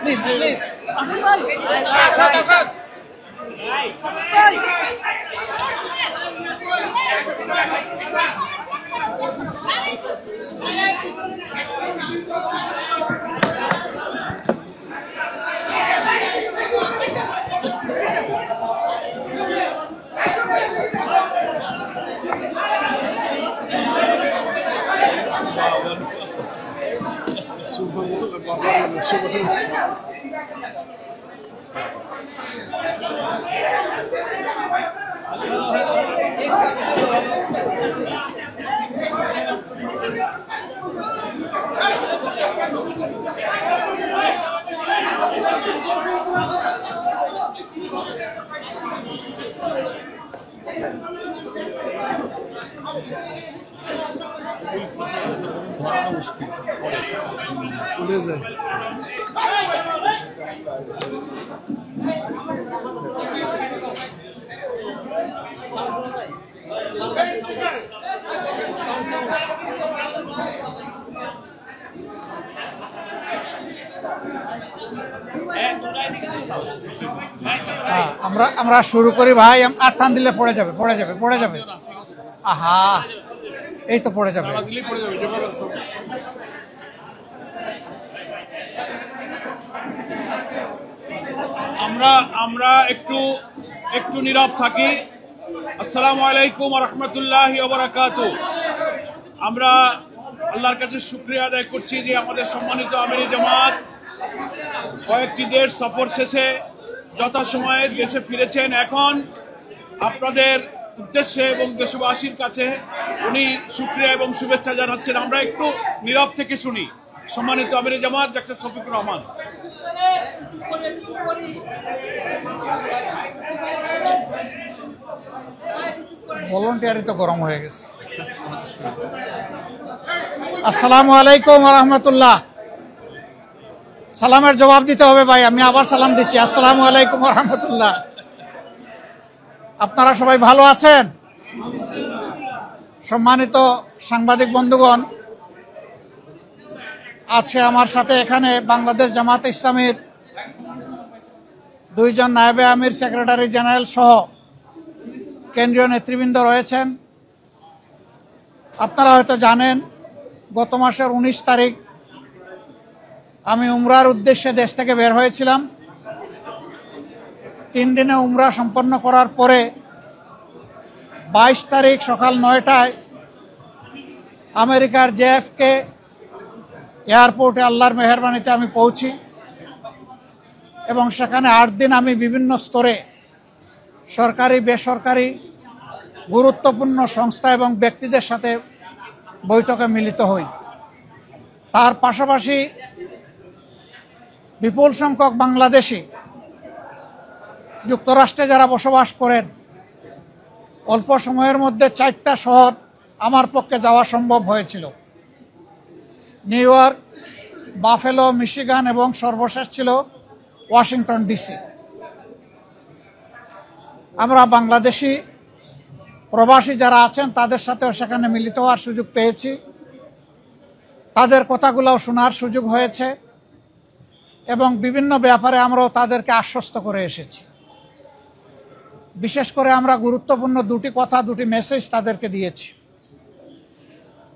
Please please আসেন ভাই, আসেন ভাই। আমরা শুরু করি ভাই। আর টান দিলে পড়ে যাবে পড়ে যাবে পড়ে যাবে। আহা, এই তো পড়ে যাবে। আমরা একটু নীরব থাকি। আসসালামু আলাইকুম ওয়া রাহমাতুল্লাহি ওয়া বারাকাতুহু। আমরা আল্লাহর কাছে শুকরিয়া আদায় করছি যে আমাদের সম্মানিত আমিরে জামাত কয়েকটি দেশ সফর শেষে যথাসময়ে দেশে ফিরেছেন। এখন আপনাদের উদ্দেশ্যে এবং দেশবাসীর কাছে উনি শুকরিয়া এবং শুভেচ্ছা জানাচ্ছেন। আমরা একটু নীরব থেকে শুনি। সম্মানিত আমিরে জামাত ডাক্তার শফিকুর রহমান। ভলান্টিয়ারই তো গরম হয়ে গেছে। আসসালামু আলাইকুম ওয়া রাহমাতুল্লাহ। সালামের জবাব দিতে হবে ভাই, আমি আবার সালাম দিচ্ছি। আসসালামু আলাইকুম ওয়া রাহমাতুল্লাহ। আপনারা সবাই ভালো আছেন? সম্মানিত সাংবাদিক বন্ধুগণ, আজকে আমার সাথে এখানে বাংলাদেশ জামাত ইসলামীর 2 জন নায়েবে আমির, সেক্রেটারি জেনারেল সহ কেন্দ্রীয় নেতৃবৃন্দ রয়েছেন। আপনারা হয়তো জানেন, গত মাসের 19 তারিখ আমি উমরার উদ্দেশ্যে দেশ থেকে বের হয়েছিলাম। 3 দিনে উমরা সম্পন্ন করার পরে 22 তারিখ সকাল 9টায় আমেরিকার JFK এয়ারপোর্টে আল্লাহর মেহেরবানিতে আমি পৌঁছি এবং সেখানে 8 দিন আমি বিভিন্ন স্তরে সরকারি বেসরকারি গুরুত্বপূর্ণ সংস্থা এবং ব্যক্তিদের সাথে বৈঠকে মিলিত হই। তার পাশাপাশি বিপুল সংখ্যক বাংলাদেশি যুক্তরাষ্ট্রে যারা বসবাস করেন, অল্প সময়ের মধ্যে 4টা শহর আমার পক্ষে যাওয়া সম্ভব হয়েছিল। নিউ ইয়র্ক, বাফেলো, মিশিগান এবং সর্বশেষ ছিল ওয়াশিংটন ডিসি। আমরা বাংলাদেশি প্রবাসী যারা আছেন তাদের সাথেও সেখানে মিলিত হওয়ার সুযোগ পেয়েছি। তাদের কথাগুলোও শোনার সুযোগ হয়েছে এবং বিভিন্ন ব্যাপারে আমরাও তাদেরকে আশ্বস্ত করে এসেছি। বিশেষ করে আমরা গুরুত্বপূর্ণ 2টি কথা, 2টি মেসেজ তাদেরকে দিয়েছি।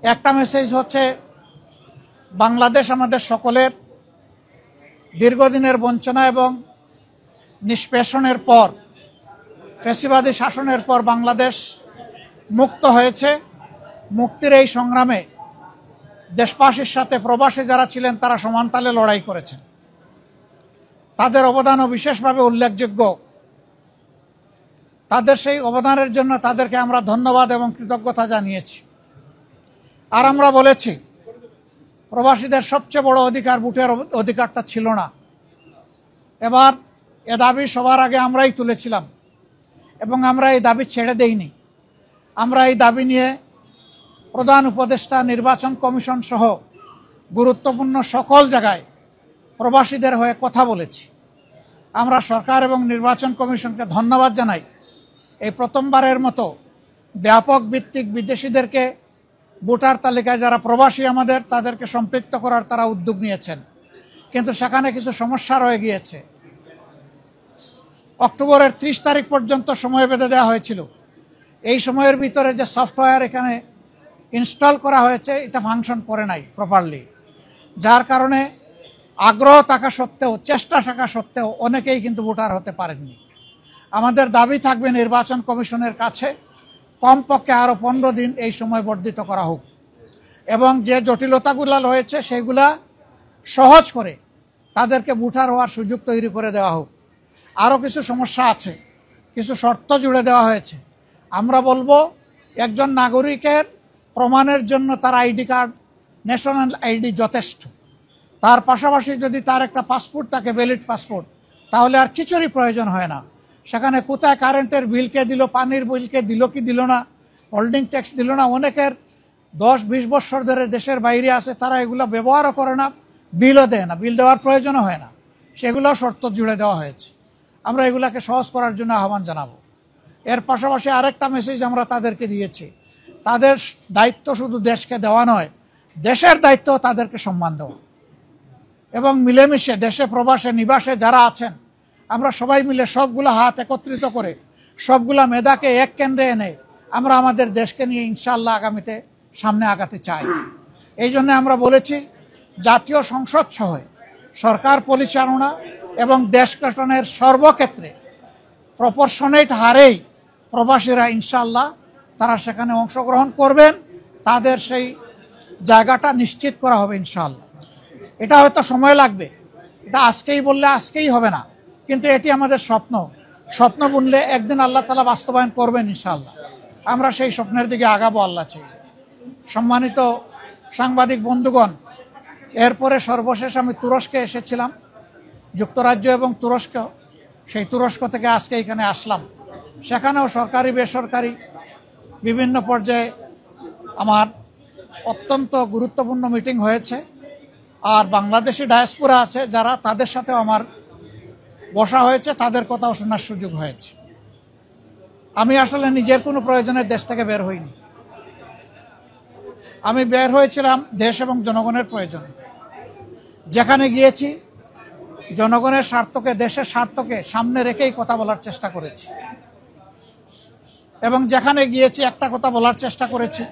একটা মেসেজ হচ্ছে, বাংলাদেশ আমাদের সকলের দীর্ঘদিনের বঞ্চনা এবং নিষ্পেষণের পর, ফ্যাসিবাদী শাসনের পর বাংলাদেশ মুক্ত হয়েছে। মুক্তির এই সংগ্রামে দেশবাসীর সাথে প্রবাসী যারা ছিলেন তারা সমানতালে লড়াই করেছেন। তাদের অবদানও বিশেষভাবে উল্লেখযোগ্য। তাদের সেই অবদানের জন্য তাদেরকে আমরা ধন্যবাদ এবং কৃতজ্ঞতা জানিয়েছি। আর আমরা বলেছি, প্রবাসীদের সবচেয়ে বড় অধিকার ভোটের অধিকারটা ছিল না। এবার এ দাবি সবার আগে আমরাই তুলেছিলাম এবং আমরা এই দাবি ছেড়ে দেইনি। আমরা এই দাবি নিয়ে প্রধান উপদেষ্টা, নির্বাচন কমিশন সহ গুরুত্বপূর্ণ সকল জায়গায় প্রবাসীদের হয়ে কথা বলেছি। আমরা সরকার এবং নির্বাচন কমিশনকে ধন্যবাদ জানাই। এই প্রথমবারের মতো ব্যাপক ভিত্তিক বিদেশিদেরকে ভোটার তালিকায় যারা প্রবাসী আমাদের তাদেরকে সম্পৃক্ত করার তারা উদ্যোগ নিয়েছেন, কিন্তু সেখানে কিছু সমস্যা রয়ে গিয়েছে। অক্টোবরের 30 তারিখ পর্যন্ত সময় বেঁধে দেওয়া হয়েছিল। এই সময়ের ভিতরে যে সফটওয়্যার এখানে ইনস্টল করা হয়েছে এটা ফাংশন করে নাই প্রপারলি, যার কারণে আগ্রহ থাকা সত্ত্বেও, চেষ্টা থাকা সত্ত্বেও অনেকেই কিন্তু ভোটার হতে পারেননি। আমাদের দাবি থাকবে নির্বাচন কমিশনের কাছে কমপক্ষে আরও 15 দিন এই সময় বর্ধিত করা হোক, এবং যে জটিলতাগুলো রয়েছে সেগুলা সহজ করে তাদেরকে ভোটার হওয়ার সুযোগ তৈরি করে দেওয়া হোক। আরও কিছু সমস্যা আছে, কিছু শর্ত জুড়ে দেওয়া হয়েছে। আমরা বলবো একজন নাগরিকের প্রমাণের জন্য তার আইডি কার্ড, ন্যাশনাল আইডি যথেষ্ট। তার পাশাপাশি যদি তার একটা পাসপোর্ট থাকে, ভ্যালিড পাসপোর্ট, তাহলে আর কিছুরই প্রয়োজন হয় না। সেখানে কোথায় কারেন্টের বিলকে দিল, পানির বিলকে দিল কি দিল না, হোল্ডিং ট্যাক্স দিল না, অনেকের 10-20 বছর ধরে দেশের বাইরে আছে, তারা এগুলো ব্যবহারও করে না, বিলও দেয় না, বিল দেওয়ার প্রয়োজনও হয় না, সেগুলো শর্ত জুড়ে দেওয়া হয়েছে। আমরা এগুলাকে সহজ করার জন্য আহ্বান জানাবো। এর পাশাপাশি আরেকটা মেসেজ আমরা তাদেরকে দিয়েছি, তাদের দায়িত্ব শুধু দেশকে দেওয়া নয়, দেশের দায়িত্ব তাদেরকে সম্মান দেওয়া, এবং মিলেমিশে দেশে প্রবাসে নিবাসে যারা আছেন আমরা সবাই মিলে সবগুলো হাত একত্রিত করে সবগুলা মেধাকে এক কেন্দ্রে এনে আমরা আমাদের দেশকে নিয়ে ইনশাআল্লাহ আগামীতে সামনে আগাতে চাই। এই জন্য আমরা বলেছি জাতীয় সংসদ সহ সরকার পরিচালনা এবং দেশ গঠনের সর্বক্ষেত্রে প্রপোর্শনেট হারেই প্রবাসীরা ইনশাআল্লাহ তারা সেখানে অংশগ্রহণ করবেন, তাদের সেই জায়গাটা নিশ্চিত করা হবে ইনশাআল্লাহ। এটা হয়তো সময় লাগবে, এটা আজকেই বললে আজকেই হবে না, কিন্তু এটি আমাদের স্বপ্ন। স্বপ্ন বুনলে একদিন আল্লাহ তাআলা বাস্তবায়ন করবেন ইনশাআল্লাহ। আমরা সেই স্বপ্নের দিকে আগাবো আল্লাহ চাই। সম্মানিত সাংবাদিক বন্ধুগণ, এরপরে সর্বশেষ আমি তুরস্কে এসেছিলাম, যুক্তরাজ্য এবং তুরস্ক। সেই তুরস্ক থেকে আজকে এখানে আসলাম। সেখানেও সরকারি বেসরকারি বিভিন্ন পর্যায়ে আমার অত্যন্ত গুরুত্বপূর্ণ মিটিং হয়েছে। আর বাংলাদেশি ডায়াসপোরা আছে যারা, তাদের সাথেও আমার বসা হয়েছে, তাদের কথাও শোনার সুযোগ হয়েছে। আমি আসলে নিজের কোনো প্রয়োজনে দেশ থেকে বের হইনি, আমি বের হয়েছিলাম দেশ এবং জনগণের প্রয়োজনে। যেখানে গিয়েছি জনগণের স্বার্থকে, দেশের স্বার্থকে সামনে রেখেই কথা বলার চেষ্টা করেছি, এবং যেখানে গিয়েছি একটা কথা বলার চেষ্টা করেছি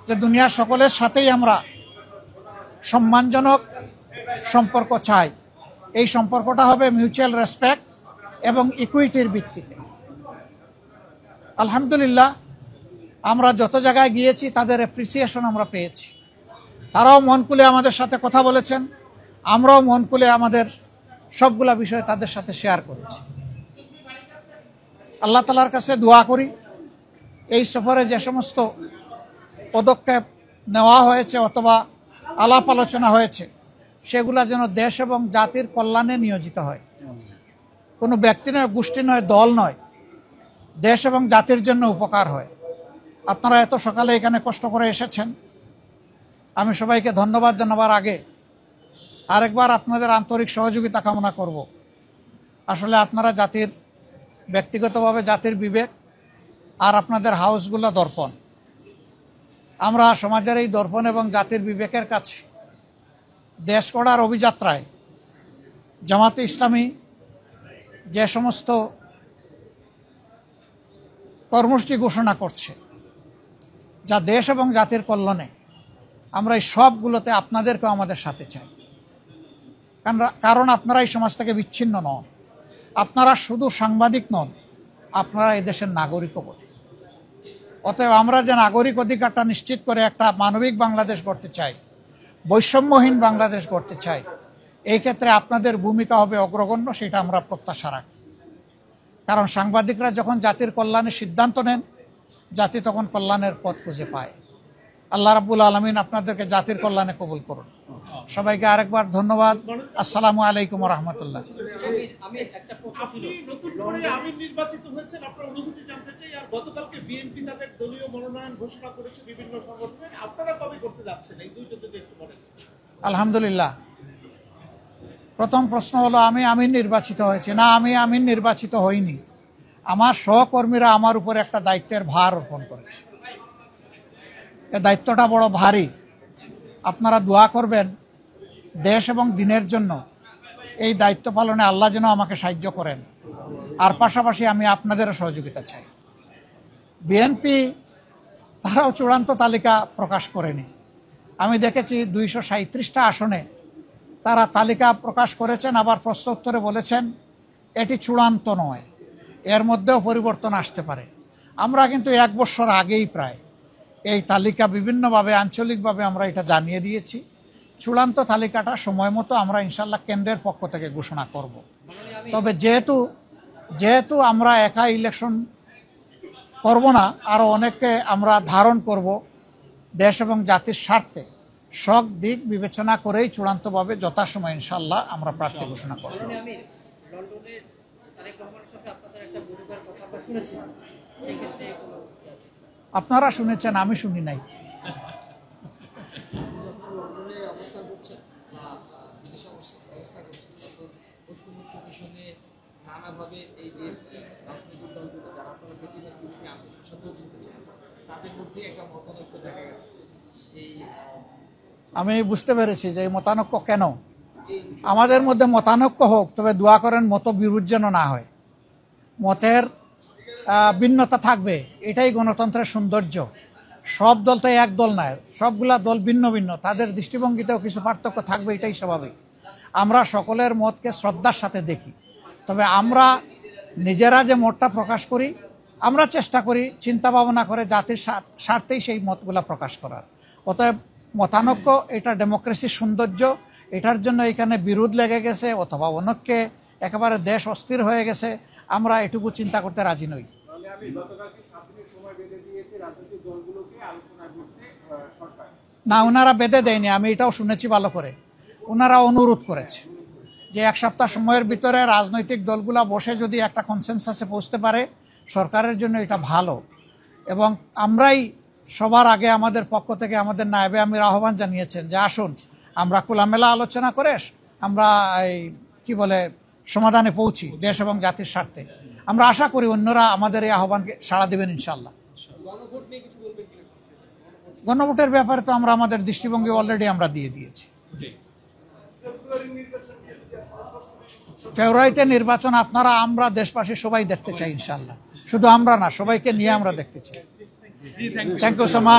যে দুনিয়ার সকলের সাথেই আমরা সম্মানজনক সম্পর্ক চাই। এই সম্পর্কটা হবে মিউচুয়াল রেসপেক্ট এবং ইকুইটির ভিত্তিতে। আলহামদুলিল্লাহ, আমরা যত জায়গায় গিয়েছি তাদের অ্যাপ্রিসিয়েশন আমরা পেয়েছি। তারাও মন খুলে আমাদের সাথে কথা বলেছেন, আমরাও মন খুলে আমাদের সবগুলা বিষয় তাদের সাথে শেয়ার করেছি। আল্লাহ তাআলার কাছে দোয়া করি এই সফরে যে সমস্ত পদক্ষেপ নেওয়া হয়েছে অথবা আলাপ আলোচনা হয়েছে সেগুলা যেন দেশ এবং জাতির কল্যাণে নিয়োজিত হয়। কোনো ব্যক্তি নয়, গোষ্ঠী নয়, দল নয়, দেশ এবং জাতির জন্য উপকার হয়। আপনারা এত সকালে এখানে কষ্ট করে এসেছেন, আমি সবাইকে ধন্যবাদ জানাবার আগে আরেকবার আপনাদের আন্তরিক সহযোগিতা কামনা করব। আসলে আপনারা জাতির, ব্যক্তিগতভাবে জাতির বিবেক, আর আপনাদের হাউসগুলো দর্পণ। আমরা সমাজের এই দর্পণ এবং জাতির বিবেকের কাছে দেশ গড়ার অভিযাত্রায় জামাতে ইসলামী যে সমস্ত কর্মসূচি ঘোষণা করছে যা দেশ এবং জাতির কল্যাণে, আমরা এই সবগুলোতে আপনাদেরকেও আমাদের সাথে চাই। কারণ আপনারা এই সমাজ থেকে বিচ্ছিন্ন নন, আপনারা শুধু সাংবাদিক নন, আপনারা এই দেশের নাগরিকও বটে। অতএব আমরা যে নাগরিক অধিকারটা নিশ্চিত করে একটা মানবিক বাংলাদেশ গড়তে চাই, বৈষম্যহীন বাংলাদেশ গড়তে চাই, এই ক্ষেত্রে আপনাদের ভূমিকা হবে অগ্রগণ্য, সেটা আমরা প্রত্যাশা রাখি। কারণ সাংবাদিকরা যখন জাতির কল্যাণের সিদ্ধান্ত নেন, জাতি তখন কল্যাণের পথ খুঁজে পায়। আল্লাহ রাব্বুল আলামিন আপনাদেরকে জাতির কল্যাণে কবুল করুন। সবাইকে আরেকবার ধন্যবাদ। আসসালামু আলাইকুম ওয়া রাহমাতুল্লাহ। আপনি নতুন করে আমির নির্বাচিত হয়েছেন, আপনার অনুভূতি জানতে চাই। আর গতকালকে বিএনপি তাদের দলীয় মনোনয়ন ঘোষণা করেছে বিভিন্ন সংগঠনে, আপনারা কবে করতে যাচ্ছেন এই দুইটা যদি একটু বলেন। আলহামদুলিল্লাহ, প্রথম প্রশ্ন হলো আমি আমির নির্বাচিত হয়েছি না, আমি আমির নির্বাচিত হইনি। আমার সহকর্মীরা আমার উপর একটা দায়িত্বের ভার অর্পণ করেছে। এ দায়িত্বটা বড় ভারী। আপনারা দোয়া করবেন দেশ এবং দিনের জন্য, এই দায়িত্ব পালনে আল্লাহ যেন আমাকে সাহায্য করেন। আর পাশাপাশি আমি আপনাদেরও সহযোগিতা চাই। বিএনপি তারাও চূড়ান্ত তালিকা প্রকাশ করেনি। আমি দেখেছি 237টা আসনে তারা তালিকা প্রকাশ করেছেন, আবার প্রশ্ন উত্তরে বলেছেন এটি চূড়ান্ত নয়, এর মধ্যেও পরিবর্তন আসতে পারে। আমরা কিন্তু 1 বছর আগেই প্রায় এই তালিকা বিভিন্নভাবে আঞ্চলিকভাবে আমরা এটা জানিয়ে দিয়েছি। চূড়ান্ত তালিকাটা সময় মতো আমরা ইনশাল্লাহ কেন্দ্রের পক্ষ থেকে ঘোষণা করব। তবে যেহেতু আমরা একা ইলেকশন করব না, আরও অনেককে আমরা ধারণ করব, দেশ এবং জাতির স্বার্থে সব দিক বিবেচনা করেই চূড়ান্তভাবে যথাসময় ইনশাল্লাহ আমরা প্রার্থী ঘোষণা করব। আপনারা শুনেছেন, আমি শুনি নাই। আমি বুঝতে পেরেছি যে এই মতানৈক্য কেন। আমাদের মধ্যে মতানৈক্য হোক, তবে দোয়া করেন মত বিরোধ যেন না হয়। মতের ভিন্নতা থাকবে, এটাই গণতন্ত্রের সৌন্দর্য। সব দল তো এক দল নয়, সবগুলা দল ভিন্ন ভিন্ন, তাদের দৃষ্টিভঙ্গিতেও কিছু পার্থক্য থাকবে, এটাই স্বাভাবিক। আমরা সকলের মতকে শ্রদ্ধার সাথে দেখি। তবে আমরা নিজেরা যে মতটা প্রকাশ করি, আমরা চেষ্টা করি চিন্তা ভাবনা করে জাতির স্বার্থেই সেই মতগুলা প্রকাশ করার। অতএব মতানৈক্য এটা ডেমোক্রেসির সৌন্দর্য। এটার জন্য এখানে বিরোধ লেগে গেছে অথবা অনেককে একেবারে দেশ অস্থির হয়ে গেছে, আমরা এটুকু চিন্তা করতে রাজি নই। না, ওনারা বেঁধে দেয়নি, আমি এটাও শুনেছি ভালো করে। ওনারা অনুরোধ করেছে যে 1 সপ্তাহ সময়ের ভিতরে রাজনৈতিক দলগুলা বসে যদি একটা কনসেনসাসে পৌঁছতে পারে, সরকারের জন্য এটা ভালো। এবং আমরাই সবার আগে আমাদের পক্ষ থেকে আমাদের নায়েবে আমির আহ্বান জানিয়েছেন যে আসুন আমরা খোলামেলা আলোচনা করে আমরা সমাধানে পৌঁছি দেশ এবং জাতির স্বার্থে। আমরা আশা করি অন্যরা আমাদের এই আহ্বানকে সাড়া দেবেন ইনশাল্লাহ। গণভোটের ব্যাপারে তো আমরা আমাদের দৃষ্টিভঙ্গি অলরেডি আমরা দিয়ে দিয়েছি। ফেব্রুয়ারিতে নির্বাচন আমরা দেশবাসী সবাই দেখতে চাই ইনশাল্লাহ। শুধু আমরা না, সবাইকে নিয়ে আমরা দেখতে চাই। Thank you so much.